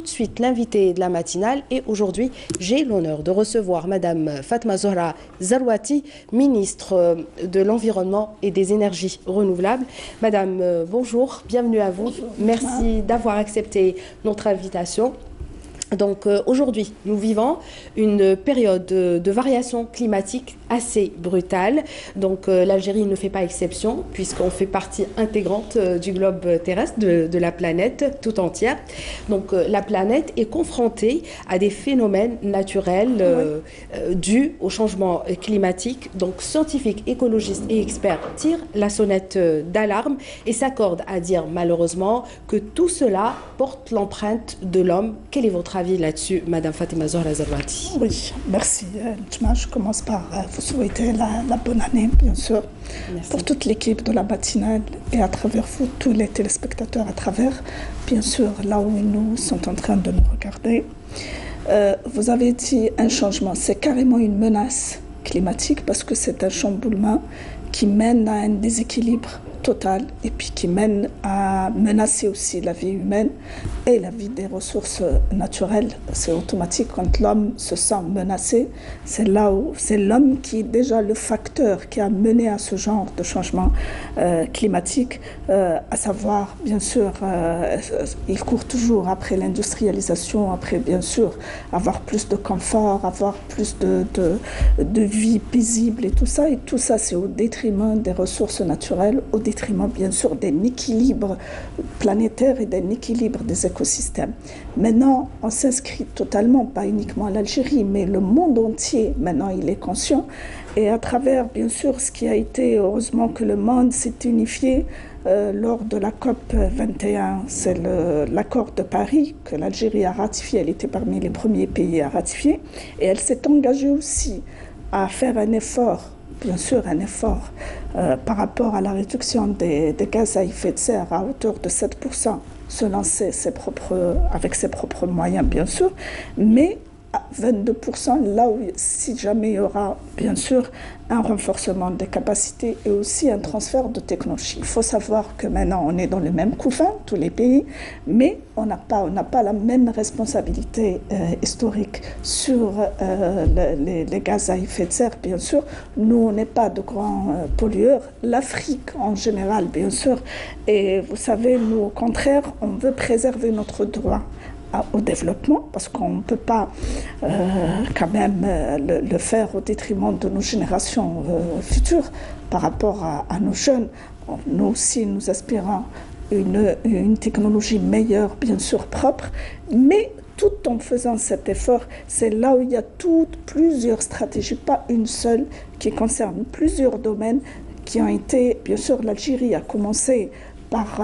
tout de suite l'invité de la matinale et aujourd'hui, j'ai l'honneur de recevoir Madame Fatma Zohra Zarouati, ministre de l'Environnement et des Énergies renouvelables. Madame, bonjour, bienvenue à vous. Bonjour. Merci d'avoir accepté notre invitation. Donc aujourd'hui, nous vivons une période de variation climatique assez brutale. Donc l'Algérie ne fait pas exception puisqu'on fait partie intégrante du globe terrestre, de la planète tout entière. Donc la planète est confrontée à des phénomènes naturels dus au changement climatique. Donc scientifiques, écologistes et experts tirent la sonnette d'alarme et s'accordent à dire malheureusement que tout cela porte l'empreinte de l'homme. Quel est votre avis là-dessus, Madame Fatma Zohra Zarouati? Oui, merci. Je commence par vous souhaiter la bonne année, bien sûr, Merci. pour toute l'équipe de la matinale et à travers vous, tous les téléspectateurs à travers, bien sûr, là où nous sommes en train de nous regarder. Vous avez dit un changement, c'est carrément une menace climatique parce que c'est un chamboulement qui mène à un déséquilibre total et puis qui mène à menacer aussi la vie humaine et la vie des ressources naturelles. C'est automatique quand l'homme se sent menacé. C'est là où c'est l'homme qui est déjà le facteur qui a mené à ce genre de changement climatique, à savoir, bien sûr, il court toujours après l'industrialisation, après, bien sûr, avoir plus de confort, avoir plus de vie paisible et tout ça, c'est au détriment des ressources naturelles, au détriment, bien sûr, d'un équilibre planétaire et d'un équilibre des écosystèmes. Maintenant, on s'inscrit totalement, pas uniquement l'Algérie, mais le monde entier, maintenant, il est conscient. Et à travers, bien sûr, ce qui a été, heureusement que le monde s'est unifié lors de la COP 21, c'est l'accord de Paris que l'Algérie a ratifié. Elle était parmi les premiers pays à ratifier. Et elle s'est engagée aussi à faire un effort, bien sûr, un effort par rapport à la réduction des gaz à effet de serre à hauteur de 7%, se lancer avec ses propres moyens, bien sûr, mais à 22%, là où, si jamais il y aura, bien sûr, un renforcement des capacités et aussi un transfert de technologie. Il faut savoir que maintenant, on est dans le même couffin, tous les pays, mais on n'a pas la même responsabilité historique sur les gaz à effet de serre, bien sûr. Nous, on n'est pas de grands pollueurs. L'Afrique, en général, bien sûr. Et vous savez, nous, au contraire, on veut préserver notre droit au développement, parce qu'on ne peut pas quand même le faire au détriment de nos générations futures par rapport à nos jeunes. Nous aussi, nous aspirons une technologie meilleure, bien sûr propre, mais tout en faisant cet effort, c'est là où il y a plusieurs stratégies, pas une seule, qui concerne plusieurs domaines qui ont été, bien sûr, l'Algérie a commencé par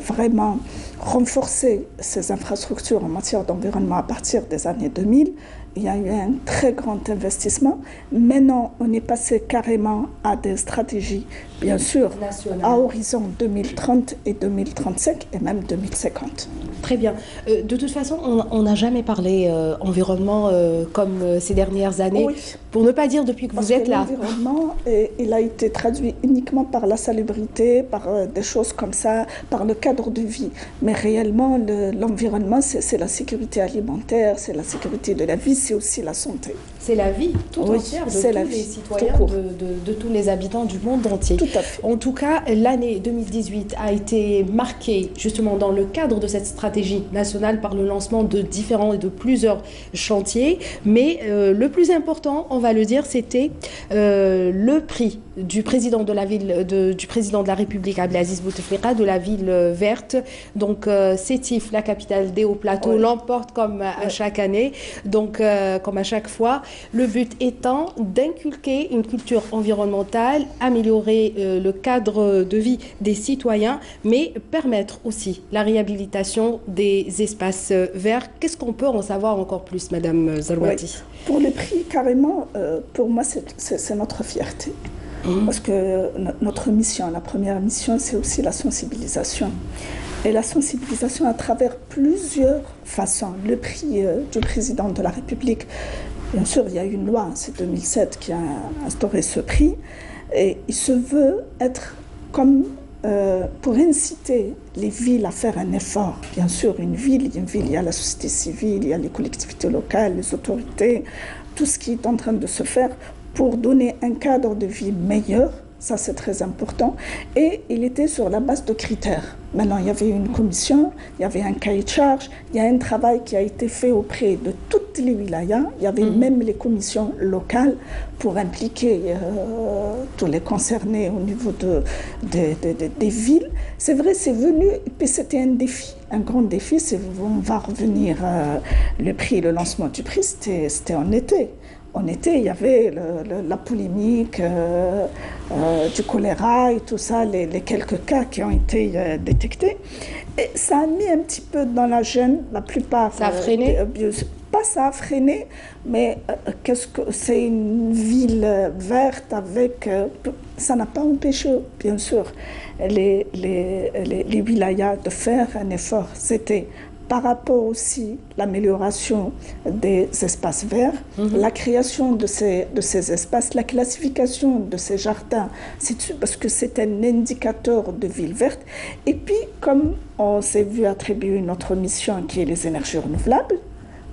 vraiment renforcer ses infrastructures en matière d'environnement à partir des années 2000. Il y a eu un très grand investissement. Maintenant, on est passé carrément à des stratégies, bien sûr, à horizon 2030 et 2035 et même 2050. Très bien. De toute façon, on n'a jamais parlé environnement comme ces dernières années, oui, pour ne pas dire depuis que vous êtes là. L'environnement, il a été traduit uniquement par la salubrité, par des choses comme ça, par le cadre de vie. Mais réellement, l'environnement, c'est la sécurité alimentaire, c'est la sécurité de la vie, c'est aussi la santé. C'est la vie tout entière de tous les citoyens, de tous les habitants du monde entier. Tout à fait. En tout cas, l'année 2018 a été marquée justement dans le cadre de cette stratégie nationale par le lancement de différents et de plusieurs chantiers. Mais le plus important, on va le dire, c'était le prix du président de la ville, du président de la République, Abdelaziz Bouteflika, de la ville verte. Donc Sétif, la capitale des Hauts-Plateaux, l'emporte comme à chaque année, donc comme à chaque fois. Le but étant d'inculquer une culture environnementale, améliorer le cadre de vie des citoyens, mais permettre aussi la réhabilitation des espaces verts. Qu'est-ce qu'on peut en savoir encore plus, Madame Zarouati? Oui. Pour le prix, carrément, pour moi, c'est notre fierté. Parce que notre mission, la première mission, c'est aussi la sensibilisation. Et la sensibilisation à travers plusieurs façons. Le prix du président de la République, bien sûr, il y a une loi, c'est 2007 qui a instauré ce prix. Et il se veut être comme pour inciter les villes à faire un effort, bien sûr, une ville, il y a la société civile, il y a les collectivités locales, les autorités, tout ce qui est en train de se faire pour donner un cadre de vie meilleur. Ça, c'est très important. Et il était sur la base de critères. Maintenant, il y avait une commission, il y avait un cahier de charge, il y a un travail qui a été fait auprès de toutes les wilayas. Il y avait même les commissions locales pour impliquer tous les concernés au niveau des villes. C'est vrai, c'est venu, et puis c'était un défi, un grand défi. On va revenir, le lancement du prix, c'était en été. En été, il y avait la polémique du choléra et tout ça, les quelques cas qui ont été détectés. Et ça a mis un petit peu dans la gêne, la plupart. Ça a freiné pas ça a freiné, mais qu'est-ce que c'est une ville verte avec... ça n'a pas empêché, bien sûr, les wilayas de faire un effort. C'était par rapport aussi à l'amélioration des espaces verts, la création de ces espaces, la classification de ces jardins, parce que c'est un indicateur de ville verte. Et puis, comme on s'est vu attribuer une autre mission qui est les énergies renouvelables,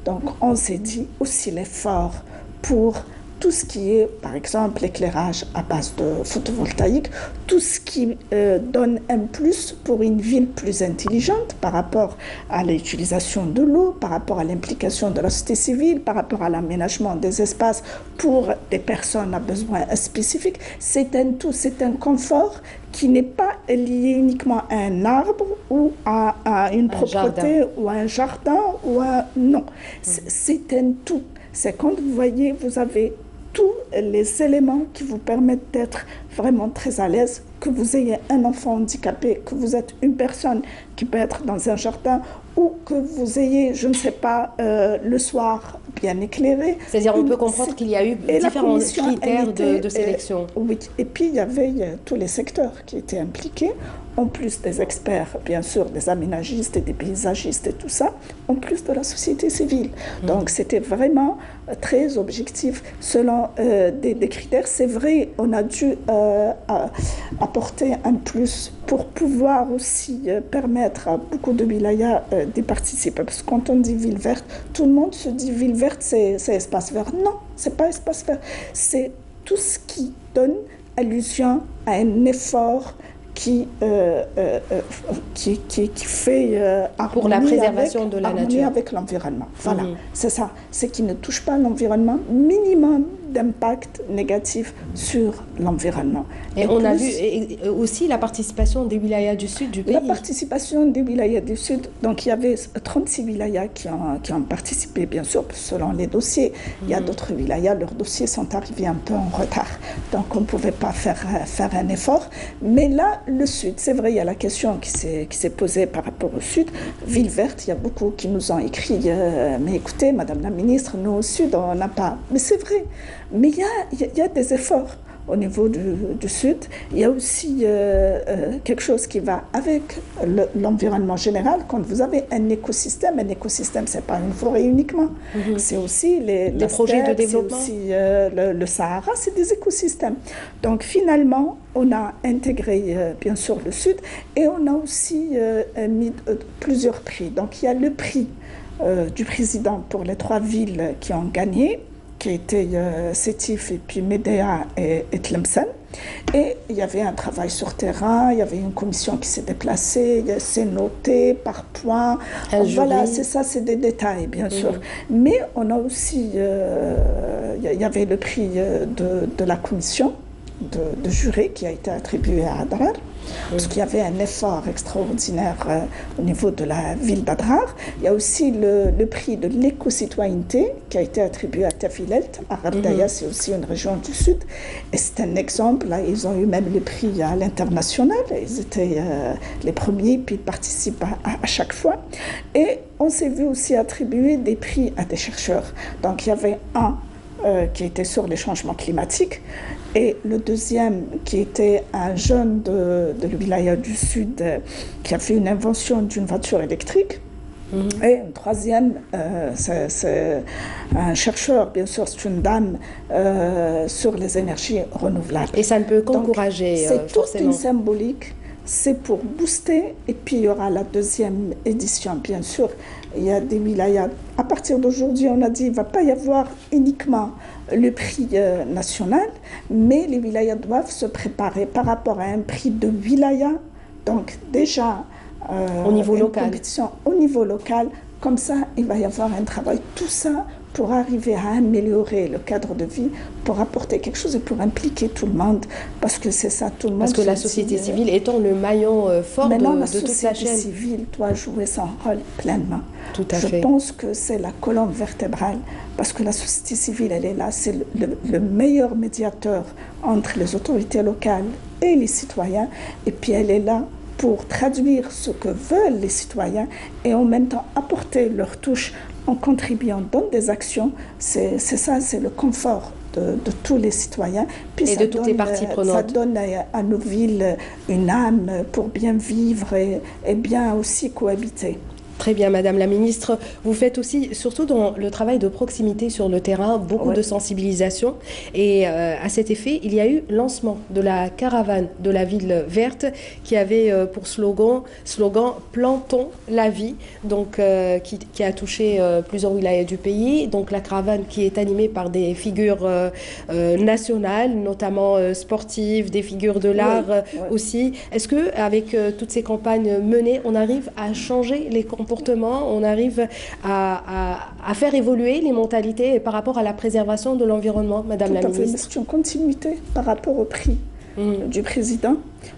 donc on s'est dit aussi l'effort pour tout ce qui est, par exemple, l'éclairage à base de photovoltaïque, tout ce qui donne un plus pour une ville plus intelligente par rapport à l'utilisation de l'eau, par rapport à l'implication de la société civile, par rapport à l'aménagement des espaces pour des personnes à besoins spécifiques. C'est un tout, c'est un confort qui n'est pas lié uniquement à un arbre ou à une propreté ou à un jardin ou à... Non, c'est un tout. C'est quand vous voyez, vous avez tous les éléments qui vous permettent d'être vraiment très à l'aise, que vous ayez un enfant handicapé, que vous êtes une personne qui peut être dans un jardin ou que vous ayez, je ne sais pas, le soir bien éclairé. C'est-à-dire on peut comprendre qu'il y a eu différents critères de sélection. Oui, et puis il y avait tous les secteurs qui étaient impliqués, en plus des experts, bien sûr, des aménagistes et des paysagistes et tout ça, en plus de la société civile. Donc c'était vraiment très objectif selon des critères. C'est vrai, on a dû apporter un plus pour pouvoir aussi permettre à beaucoup de wilayas d'y participer. Parce que quand on dit ville verte, tout le monde se dit ville verte, c'est espace vert. Non, c'est pas espace vert. C'est tout ce qui donne allusion à un effort qui fait pour la préservation de la nature, avec l'environnement. Voilà, c'est ça. C'est qui ne touche pas l'environnement, minimum d'impact négatif sur l'environnement. Et on a vu aussi la participation des wilayas du sud du pays. La participation des wilayas du sud, donc il y avait 36 wilayas qui ont participé, bien sûr, selon les dossiers. Il y a d'autres wilayas, leurs dossiers sont arrivés un peu en retard, donc on ne pouvait pas faire un effort. Mais là, le sud, c'est vrai, il y a la question qui s'est posée par rapport au sud. Ville verte, il y a beaucoup qui nous ont écrit, mais écoutez, Madame la ministre, nous au sud, on n'a pas... Mais c'est vrai. Mais il y a des efforts au niveau du sud. Il y a aussi quelque chose qui va avec l'environnement général. Quand vous avez un écosystème, ce n'est pas une forêt uniquement. C'est aussi les projets de développement. C'est aussi le Sahara, c'est des écosystèmes. Donc finalement, on a intégré bien sûr le sud et on a aussi mis plusieurs prix. Donc il y a le prix du président pour les 3 villes qui ont gagné, qui était Sétif et puis Médéa et Tlemcen. Et il y avait un travail sur terrain, il y avait une commission qui s'est déplacée, c'est noté par points. Voilà, c'est ça, c'est des détails, bien sûr. Mais on a aussi, il y avait le prix de la commission de jury qui a été attribué à Adrar. Parce qu'il y avait un effort extraordinaire au niveau de la ville d'Adrar. Il y a aussi le prix de l'éco-citoyenneté qui a été attribué à Tafilelt. Arabdaya, c'est aussi une région du sud. Et c'est un exemple. Là, ils ont eu même le prix à l'international. Ils étaient les premiers, puis ils participent à chaque fois. Et on s'est vu aussi attribuer des prix à des chercheurs. Donc, il y avait un qui était sur les changements climatiques, et le deuxième qui était un jeune de wilaya du Sud qui a fait une invention d'une voiture électrique. Et un troisième, c'est un chercheur, bien sûr, c'est une dame sur les énergies renouvelables. Et ça ne peut qu'encourager, c'est toute une symbolique. c'est pour booster. Et puis, il y aura la deuxième édition, bien sûr. Il y a des wilayas. À partir d'aujourd'hui, on a dit qu'il ne va pas y avoir uniquement le prix national, mais les wilayas doivent se préparer par rapport à un prix de wilaya. Donc, déjà, au niveau local. Compétition au niveau local. Comme ça, il va y avoir un travail. Tout ça pour arriver à améliorer le cadre de vie, pour apporter quelque chose et pour impliquer tout le monde, parce que c'est ça, tout le monde. Parce que la société civile étant le maillon fort de toute la chaîne. La société civile doit jouer son rôle pleinement. Tout à fait. Je pense que c'est la colonne vertébrale, parce que la société civile, elle est là, c'est le meilleur médiateur entre les autorités locales et les citoyens, et puis elle est là pour traduire ce que veulent les citoyens et en même temps apporter leur touche en contribuant dans des actions. C'est ça, c'est le confort de tous les citoyens. Puis et de toutes les parties prenantes. Ça donne à nos villes une âme pour bien vivre et bien aussi cohabiter. Très bien, Madame la Ministre. Vous faites aussi, surtout dans le travail de proximité sur le terrain, beaucoup de sensibilisation. Et à cet effet, il y a eu lancement de la caravane de la ville verte qui avait pour slogan « Plantons la vie », donc qui a touché plusieurs wilayas du pays. Donc la caravane qui est animée par des figures nationales, notamment sportives, des figures de l'art aussi. Est-ce qu'avec toutes ces campagnes menées, on arrive à changer les comportements, on arrive à faire évoluer les mentalités par rapport à la préservation de l'environnement, Madame la Ministre? C'est une continuité par rapport au prix du président.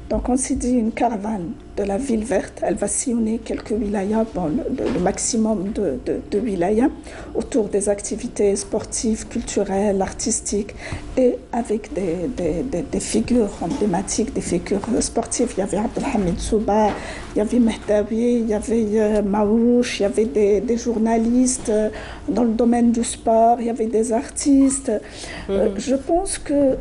Donc on s'est dit une caravane de la ville verte, elle va sillonner quelques wilayas, le maximum de wilayas, autour des activités sportives, culturelles, artistiques, et avec des figures emblématiques, des figures sportives. Il y avait Abdelhamid Souba, il y avait Mehdawi, il y avait Maouche, il y avait des journalistes dans le domaine du sport, il y avait des artistes. Je pense que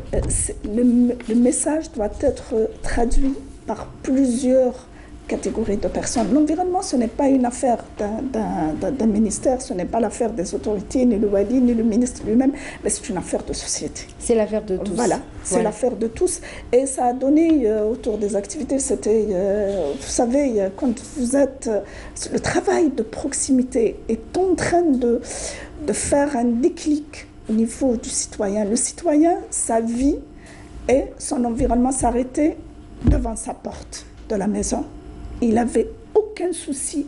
le message doit être traduit par plusieurs catégories de personnes. L'environnement, ce n'est pas une affaire d'un ministère, ce n'est pas l'affaire des autorités, ni le wali, ni le ministre lui-même, mais c'est une affaire de société. C'est l'affaire de tous. Voilà, c'est l'affaire de tous. Et ça a donné autour des activités, c'était, vous savez, quand vous êtes... le travail de proximité est en train de faire un déclic au niveau du citoyen. Le citoyen, sa vie et son environnement s'arrêtaient devant sa porte de la maison. Il n'avait aucun souci,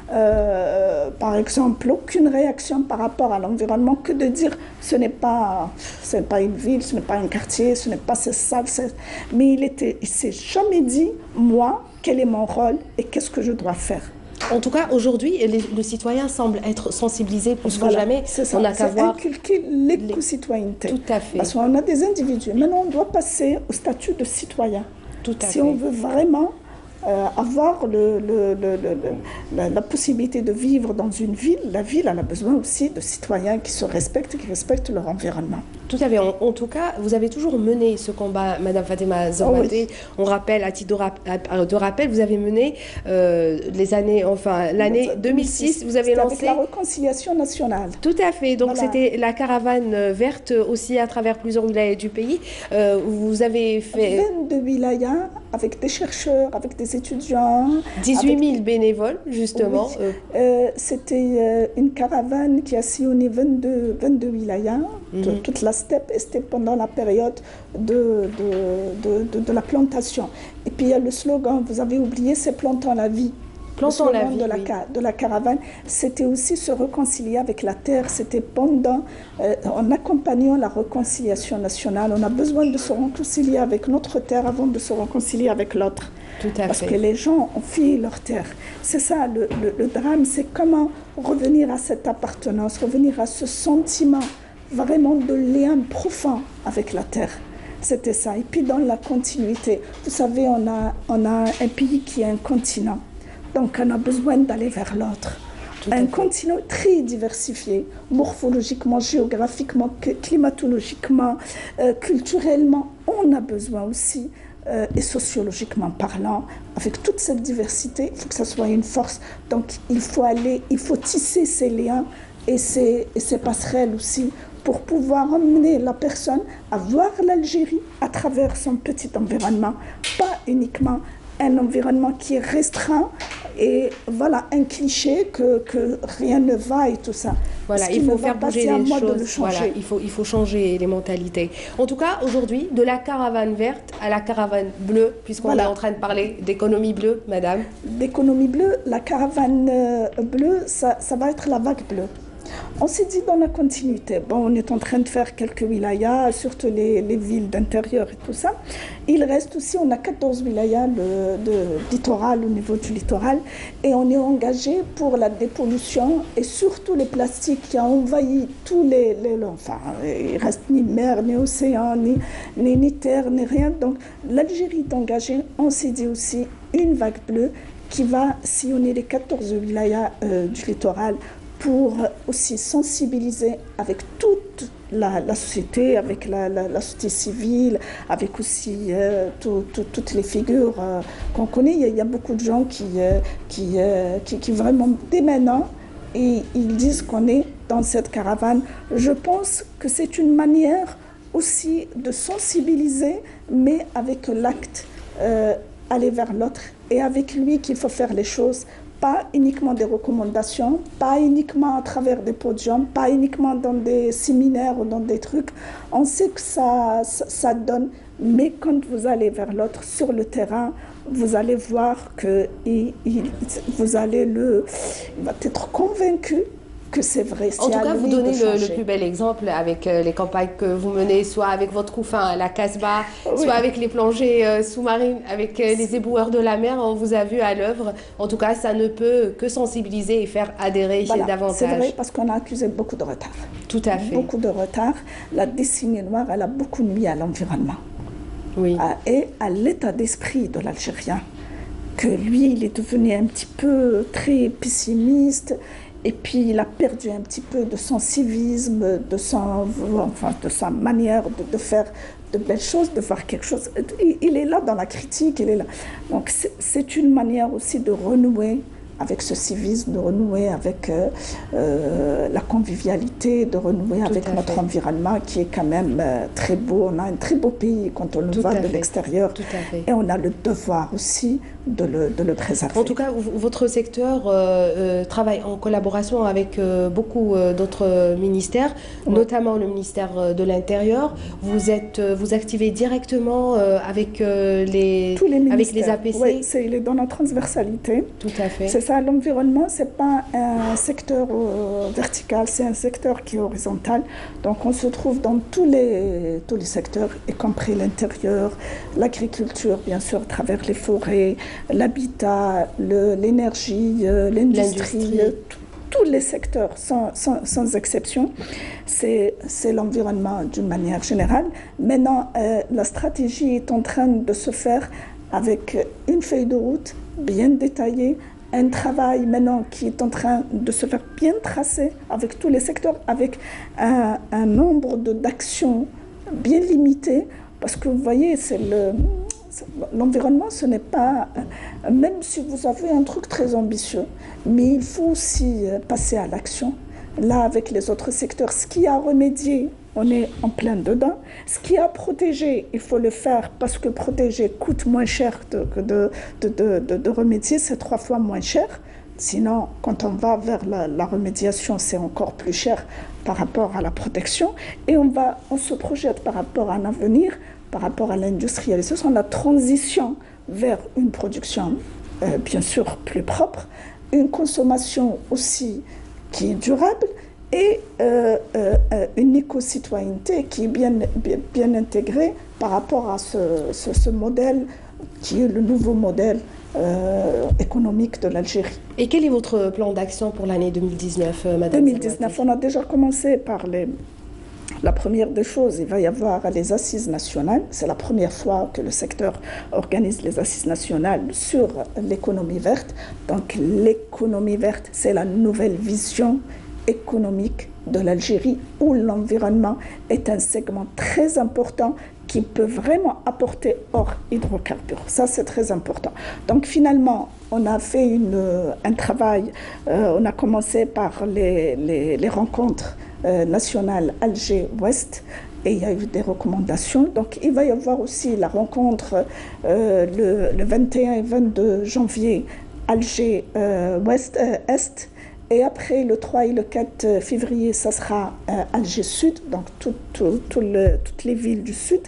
par exemple, aucune réaction par rapport à l'environnement que de dire ce n'est pas une ville, ce n'est pas un quartier, ce n'est pas ça. Mais il ne s'est jamais dit, moi, quel est mon rôle et qu'est-ce que je dois faire. En tout cas, aujourd'hui, le citoyen semble être sensibilisé plus que jamais. On n'a qu'à voir inculquer l'éco-citoyenneté. Tout à fait. Parce qu'on a des individus. Maintenant, on doit passer au statut de citoyen. Tout à fait. Si on veut vraiment avoir la possibilité de vivre dans une ville, la ville elle a besoin aussi de citoyens qui se respectent, qui respectent leur environnement. Tout à fait. En tout cas, vous avez toujours mené ce combat, Madame Fatima Zambadé. On rappelle, à titre de rappel, vous avez mené l'année 2006, vous avez lancé... Avec la réconciliation nationale. Tout à fait. Donc c'était la caravane verte aussi à travers plusieurs wilayas du pays. Vous avez fait... 22 wilayas avec des chercheurs, avec des étudiants. 18 000 bénévoles, justement. Oui. C'était une caravane qui a sillonné 22 wilayas, toute la steppe, et c'était pendant la période de la plantation. Et puis il y a le slogan, vous avez oublié, c'est plantons la vie. Plantons la vie, de la caravane, c'était aussi se réconcilier avec la terre. C'était en accompagnant la réconciliation nationale. On a besoin de se réconcilier avec notre terre avant de se réconcilier avec l'autre. Parce que les gens ont fui leur terre. C'est ça le drame, c'est comment revenir à cette appartenance, revenir à ce sentiment vraiment de lien profond avec la terre. C'était ça. Et puis dans la continuité, vous savez, on a un pays qui est un continent. Donc on a besoin d'aller vers l'autre. Un continent très diversifié, morphologiquement, géographiquement, climatologiquement, culturellement. On a besoin aussi, et sociologiquement parlant, avec toute cette diversité, il faut que ça soit une force. Donc il faut tisser ces liens et ces passerelles aussi pour pouvoir emmener la personne à voir l'Algérie à travers son petit environnement, pas uniquement un environnement qui est restreint et voilà un cliché que rien ne va et tout ça. Voilà, il faut faire bouger les choses. Voilà, il faut changer les mentalités. En tout cas, aujourd'hui, de la caravane verte à la caravane bleue, puisqu'on est en train de parler d'économie bleue, madame. D'économie bleue, la caravane bleue, ça va être la vague bleue. On s'est dit dans la continuité, bon, on est en train de faire quelques wilayas, surtout les villes d'intérieur et tout ça. Il reste aussi, on a 14 wilayas de littoral, au niveau du littoral, et on est engagé pour la dépollution et surtout les plastiques qui ont envahi tous enfin, il ne reste ni mer, ni océan, ni terre, ni rien. Donc l'Algérie est engagée, on s'est dit aussi une vague bleue qui va sillonner les 14 wilayas du littoral, pour aussi sensibiliser avec toute la société, avec la société civile, avec aussi toutes les figures qu'on connaît. Il y a beaucoup de gens qui vraiment, dès maintenant, et ils disent qu'on est dans cette caravane. Je pense que c'est une manière aussi de sensibiliser, mais avec l'acte, aller vers l'autre, et avec lui qu'il faut faire les choses. Pas uniquement des recommandations, pas uniquement à travers des podiums, pas uniquement dans des séminaires ou dans des trucs. On sait que ça donne, mais quand vous allez vers l'autre sur le terrain, vous allez voir que il va être convaincu que c'est vrai. En tout cas, vous donnez le plus bel exemple avec les campagnes que vous menez, soit avec votre couffin à la Casbah, soit avec les plongées sous-marines, avec les éboueurs de la mer. On vous a vu à l'œuvre. En tout cas, ça ne peut que sensibiliser et faire adhérer davantage. C'est vrai, parce qu'on a accusé beaucoup de retard. Tout à fait. Beaucoup de retard. La décennie noire, elle a beaucoup nuit à l'environnement. Oui. Et à l'état d'esprit de l'Algérien, que lui, il est devenu un petit peu très pessimiste. Et puis, il a perdu un petit peu de son civisme, de sa manière de faire de belles choses, de voir quelque chose. Il est là dans la critique, il est là. Donc, c'est une manière aussi de renouer avec ce civisme, de renouer avec la convivialité, de renouer avec notre environnement qui est quand même très beau. On a un très beau pays quand on le voit de l'extérieur. Et on a le devoir aussi de le préserver. En tout cas, votre secteur travaille en collaboration avec beaucoup d'autres ministères, notamment le ministère de l'Intérieur. Vous activez directement avec tous les ministères. Avec les APC. Oui, il est dans la transversalité. Tout à fait. C'est ça, l'environnement, ce n'est pas un secteur vertical, c'est un secteur qui est horizontal. Donc on se trouve dans tous les secteurs, y compris l'intérieur, l'agriculture, bien sûr, à travers les forêts, l'habitat, l'énergie, l'industrie, tous les secteurs sans exception. C'est l'environnement d'une manière générale. Maintenant, la stratégie est en train de se faire avec une feuille de route bien détaillée, un travail maintenant qui est en train de se faire bien tracé avec tous les secteurs, avec un nombre d'actions bien limité, parce que vous voyez, l'environnement, ce n'est pas, même si vous avez un truc très ambitieux, mais il faut aussi passer à l'action. Là, avec les autres secteurs, ce qui a remédié, on est en plein dedans. Ce qui a protégé, il faut le faire parce que protéger coûte moins cher que de remédier, c'est 3 fois moins cher. Sinon, quand on va vers la remédiation, c'est encore plus cher par rapport à la protection. Et on se projette par rapport à un avenir, par rapport à l'industrialisation, la transition vers une production, bien sûr, plus propre, une consommation aussi qui est durable, et une éco-citoyenneté qui est bien intégrée par rapport à ce modèle qui est le nouveau modèle économique de l'Algérie. Et quel est votre plan d'action pour l'année 2019, Madame 2019, on a déjà commencé par la première des choses, il va y avoir les assises nationales. C'est la première fois que le secteur organise les assises nationales sur l'économie verte. Donc l'économie verte, c'est la nouvelle vision économique de l'Algérie où l'environnement est un segment très important qui peut vraiment apporter hors hydrocarbures. Ça, c'est très important. Donc finalement, on a fait un travail, on a commencé par les rencontres nationales Alger-Ouest, et il y a eu des recommandations. Donc il va y avoir aussi la rencontre le 21 et 22 janvier Alger-Ouest-Est. Et après, le 3 et le 4 février, ça sera Alger-Sud, donc toutes les villes du Sud.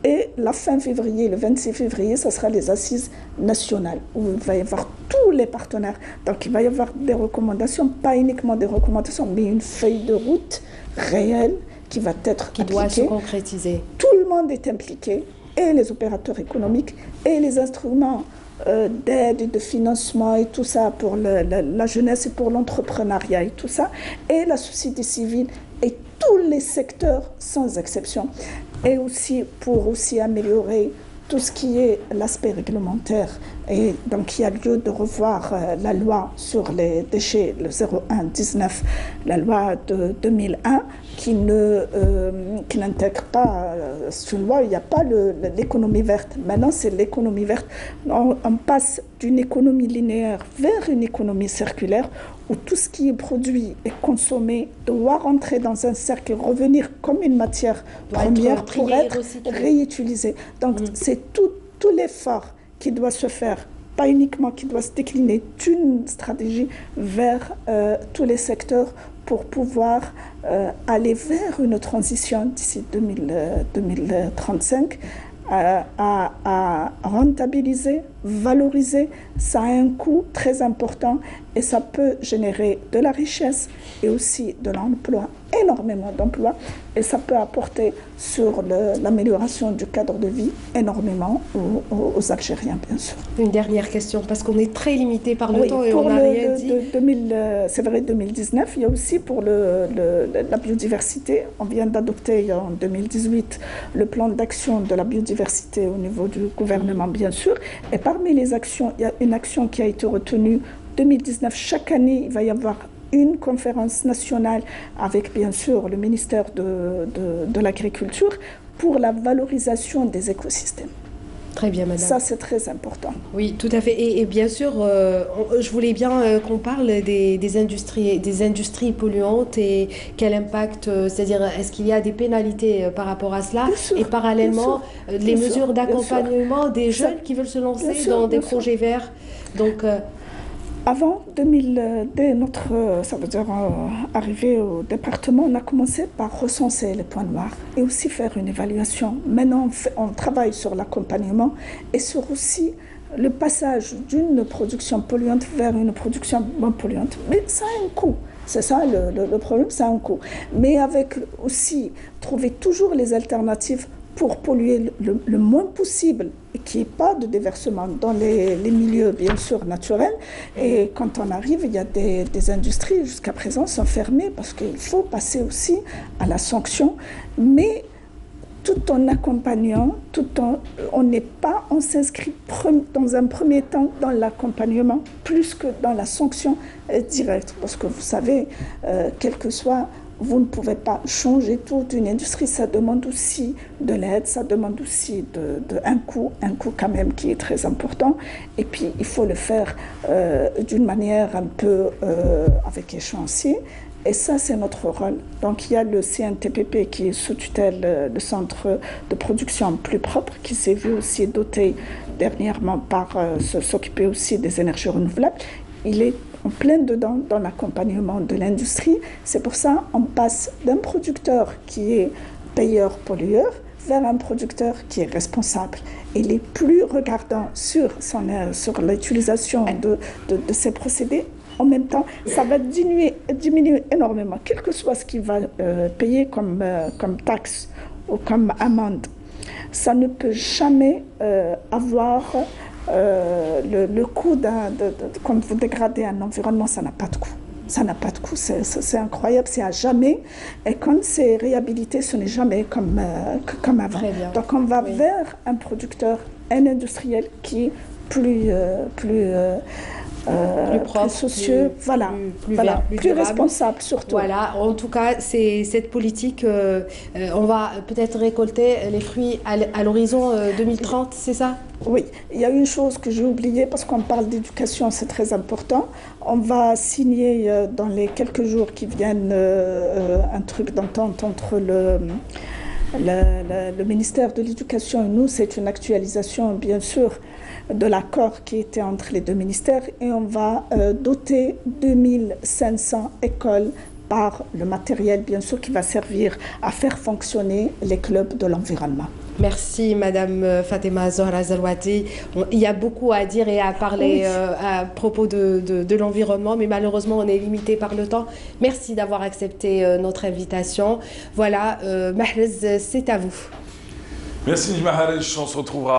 Et la fin février, le 26 février, ça sera les assises nationales, où il va y avoir tous les partenaires. Donc il va y avoir des recommandations, pas uniquement des recommandations, mais une feuille de route réelle qui va être qui doit se concrétiser. Tout le monde est impliqué, et les opérateurs économiques, et les instruments d'aide et de financement et tout ça pour la jeunesse et pour l'entrepreneuriat et tout ça, et la société civile et tous les secteurs sans exception, et aussi pour améliorer tout ce qui est l'aspect réglementaire. Et donc il y a lieu de revoir la loi sur les déchets, le 01-19, la loi de 2001, qui n'intègre pas sur une loi, il n'y a pas l'économie verte. Maintenant, c'est l'économie verte. On passe d'une économie linéaire vers une économie circulaire où tout ce qui est produit et consommé doit rentrer dans un cercle et revenir comme une matière première pour être réutilisé. Donc, c'est tout l'effort qui doit se faire, pas uniquement qui doit se décliner d'une stratégie vers tous les secteurs pour pouvoir aller vers une transition d'ici 2035 à rentabiliser, valoriser. Ça a un coût très important et ça peut générer de la richesse et aussi de l'emploi, énormément d'emplois, et ça peut apporter sur l'amélioration du cadre de vie énormément aux Algériens, bien sûr. Une dernière question, parce qu'on est très limité par le temps et on n'a rien dit. C'est vrai, 2019, il y a aussi pour la biodiversité. On vient d'adopter en 2018 le plan d'action de la biodiversité au niveau du gouvernement, bien sûr. Et parmi les actions, il y a une action qui a été retenue 2019. Chaque année, il va y avoir une conférence nationale avec bien sûr le ministère de l'Agriculture pour la valorisation des écosystèmes. Très bien, madame. Ça, c'est très important. Oui, tout à fait. Et bien sûr, je voulais bien qu'on parle des industries polluantes et quel impact, c'est-à-dire est-ce qu'il y a des pénalités par rapport à cela, sûr, et parallèlement les mesures d'accompagnement des jeunes qui veulent se lancer dans des projets verts. Donc, avant 2000, dès ça veut dire arrivé au département, on a commencé par recenser les points noirs et aussi faire une évaluation. Maintenant, on travaille sur l'accompagnement et sur aussi le passage d'une production polluante vers une production moins polluante. Mais ça a un coût. C'est ça le problème, ça a un coût. Mais avec aussi trouver toujours les alternatives pour polluer le moins possible et qu'il n'y ait pas de déversement dans les milieux, bien sûr, naturels. Et quand on arrive, il y a des industries, jusqu'à présent, sont fermées parce qu'il faut passer aussi à la sanction. Mais tout en accompagnant, on s'inscrit dans un premier temps dans l'accompagnement plus que dans la sanction directe. Parce que vous savez, quel que soit, vous ne pouvez pas changer toute une industrie, ça demande aussi de l'aide, ça demande aussi un coût quand même qui est très important. Et puis, il faut le faire d'une manière un peu avec échéancier. Et ça, c'est notre rôle. Donc, il y a le CNTPP qui est sous tutelle, le Centre de production plus propre, qui s'est vu aussi doté dernièrement par s'occuper aussi des énergies renouvelables. Il est en plein dedans dans l'accompagnement de l'industrie. C'est pour ça qu'on passe d'un producteur qui est payeur-pollueur vers un producteur qui est responsable. Il est plus regardant sur l'utilisation de ces procédés. En même temps, ça va diminuer énormément, quel que soit ce qu'il va payer comme taxe ou comme amende. Ça ne peut jamais avoir le coût quand vous dégradez un environnement, ça n'a pas de coût. Ça n'a pas de coût, c'est incroyable, c'est à jamais. Et quand c'est réhabilité, ce n'est jamais comme avant. Donc on va vers un producteur, un industriel qui est plus plus propre, plus soucieux, voilà, plus voilà, vert, plus durable. responsable surtout. Voilà, en tout cas, c'est cette politique, on va peut-être récolter les fruits à l'horizon 2030, c'est ça? Oui, il y a une chose que j'ai oubliée parce qu'on parle d'éducation, c'est très important. On va signer dans les quelques jours qui viennent un truc d'entente entre le ministère de l'Éducation et nous. C'est une actualisation, bien sûr, de l'accord qui était entre les deux ministères et on va doter 2500 écoles par le matériel, bien sûr, qui va servir à faire fonctionner les clubs de l'environnement. Merci Madame Fatema Zohra Zelouati. Il y a beaucoup à dire et à parler Oui. à propos de l'environnement, mais malheureusement on est limité par le temps. Merci d'avoir accepté notre invitation. Voilà, Mahrez, c'est à vous. Merci Mahrez, on se retrouvera.